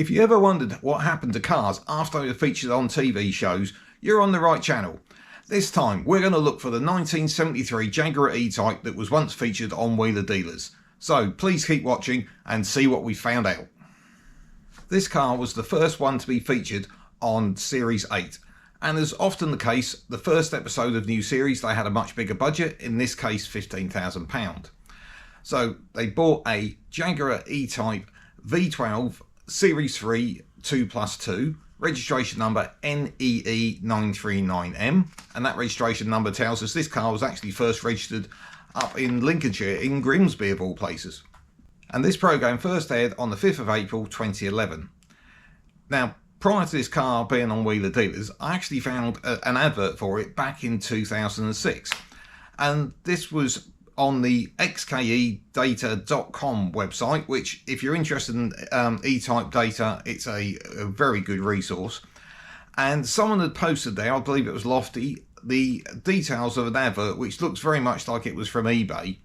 If you ever wondered what happened to cars after they were featured on TV shows, you're on the right channel. This time we're going to look for the 1973 Jaguar E-Type that was once featured on Wheeler Dealers. So please keep watching and see what we found out. This car was the first one to be featured on Series 8. And as often the case, the first episode of new series they had a much bigger budget, in this case £15,000. So they bought a Jaguar E-Type V12 Series 3 2+2, registration number NEE939M, and that registration number tells us this car was actually first registered up in Lincolnshire, in Grimsby of all places. And this programme first aired on the 5th of April 2011. Now, prior to this car being on Wheeler Dealers, I actually found an advert for it back in 2006. And this was on the xkedata.com website, which if you're interested in E-Type data, it's a very good resource. And someone had posted there, I believe it was Lofty, the details of an advert which looks very much like it was from eBay,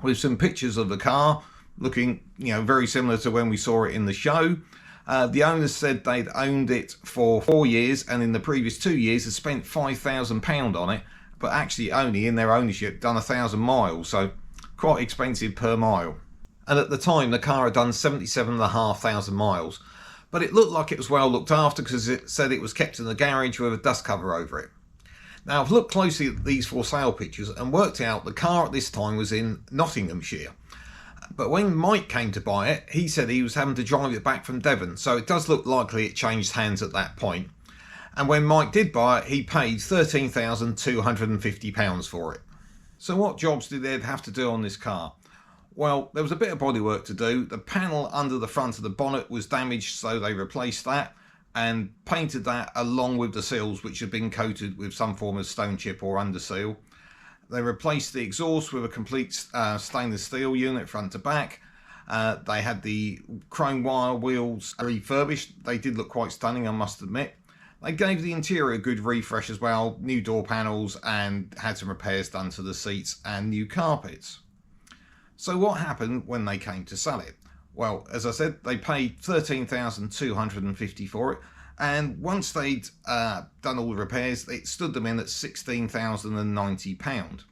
with some pictures of the car looking, very similar to when we saw it in the show. The owners said they'd owned it for 4 years, and in the previous 2 years had spent £5,000 on it, but actually only in their ownership done 1,000 miles, so quite expensive per mile. And at the time the car had done 77,500 miles, but it looked like it was well looked after because it said it was kept in the garage with a dust cover over it. Now I've looked closely at these for sale pictures and worked out the car at this time was in Nottinghamshire. But when Mike came to buy it, he said he was having to drive it back from Devon, so it does look likely it changed hands at that point. And when Mike did buy it, he paid £13,250 for it. So what jobs did Ed have to do on this car? Well, there was a bit of bodywork to do. The panel under the front of the bonnet was damaged, so they replaced that and painted that along with the seals, which had been coated with some form of stone chip or under seal. They replaced the exhaust with a complete stainless steel unit front to back. They had the chrome wire wheels refurbished. They did look quite stunning, I must admit. They gave the interior a good refresh as well, new door panels, and had some repairs done to the seats and new carpets. So what happened when they came to sell it? Well, as I said, they paid £13,250 for it, and once they'd done all the repairs, it stood them in at £16,090.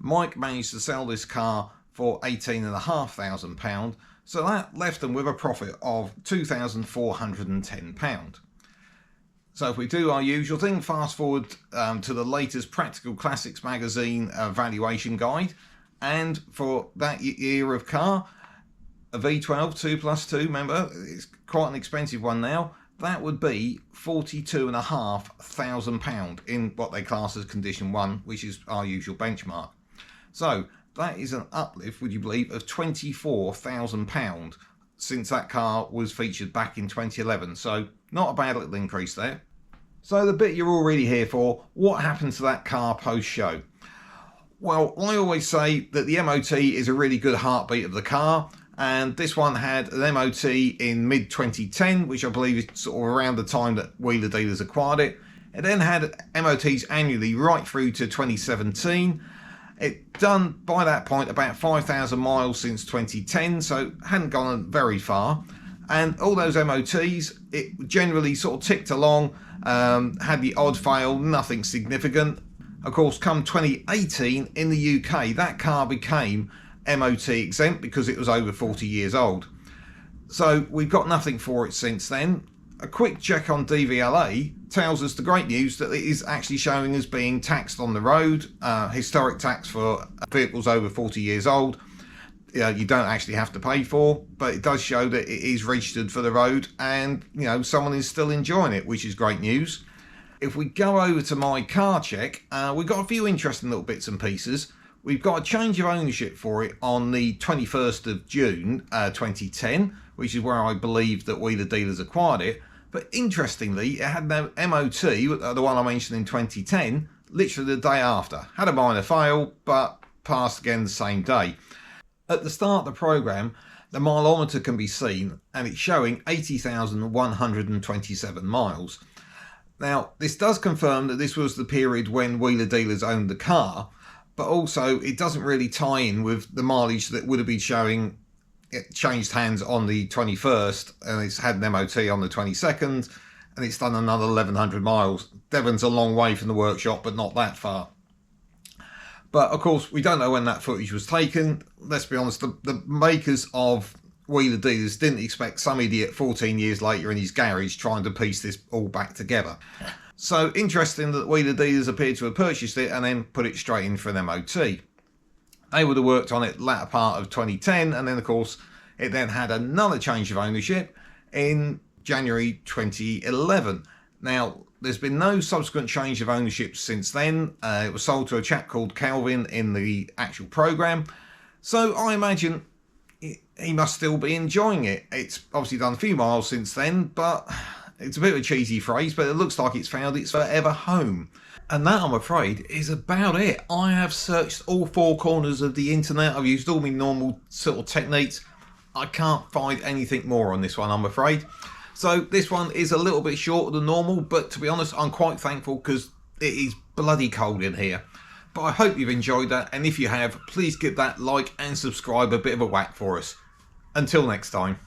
Mike managed to sell this car for £18,500, so that left them with a profit of £2,410. So if we do our usual thing, fast forward to the latest Practical Classics magazine valuation guide, and for that year of car, a V12 2+2, remember, it's quite an expensive one now, that would be £42,500 in what they class as Condition 1, which is our usual benchmark. So that is an uplift, would you believe, of £24,000 since that car was featured back in 2011. So not a bad little increase there. So the bit you're all really here for, what happened to that car post-show? Well, I always say that the MOT is a really good heartbeat of the car, and this one had an MOT in mid-2010, which I believe is sort of around the time that Wheeler Dealers acquired it. It then had MOTs annually right through to 2017. It done, by that point, about 5,000 miles since 2010, so hadn't gone very far. And all those MOTs, it generally sort of ticked along, had the odd fail, nothing significant. Of course, come 2018 in the UK, that car became MOT exempt because it was over 40 years old. So we've got nothing for it since then. A quick check on DVLA tells us the great news that it is actually showing as being taxed on the road, historic tax for vehicles over 40 years old. You don't actually have to pay for, but it does show that it is registered for the road, and someone is still enjoying it, which is great news. If we go over to my car check, we've got a few interesting little bits and pieces. We've got a change of ownership for it on the 21st of June 2010, which is where I believe that Wheeler Dealers acquired it. But interestingly, it had no MOT, the one I mentioned in 2010, literally the day after. Had a minor fail, but passed again the same day. At the start of the programme, the mileometer can be seen, and it's showing 80,127 miles. Now, this does confirm that this was the period when Wheeler Dealers owned the car, but also it doesn't really tie in with the mileage that would have been showing it changed hands on the 21st, and it's had an MOT on the 22nd, and it's done another 1,100 miles. Devon's a long way from the workshop, but not that far. But of course, we don't know when that footage was taken. Let's be honest, the makers of Wheeler Dealers didn't expect some idiot 14 years later in his garage trying to piece this all back together. So interesting that Wheeler Dealers appeared to have purchased it and then put it straight in for an MOT. They would have worked on it latter part of 2010, and then of course it then had another change of ownership in January 2011. Now, there's been no subsequent change of ownership since then. It was sold to a chap called Calvin in the actual program. So I imagine he must still be enjoying it. It's obviously done a few miles since then, but it's a bit of a cheesy phrase, but it looks like it's found its forever home. And that, I'm afraid, is about it. I have searched all four corners of the internet. I've used all my normal sort of techniques. I can't find anything more on this one, I'm afraid. So this one is a little bit shorter than normal, but to be honest, I'm quite thankful because it is bloody cold in here. But I hope you've enjoyed that, and if you have, please give that like and subscribe a bit of a whack for us. Until next time.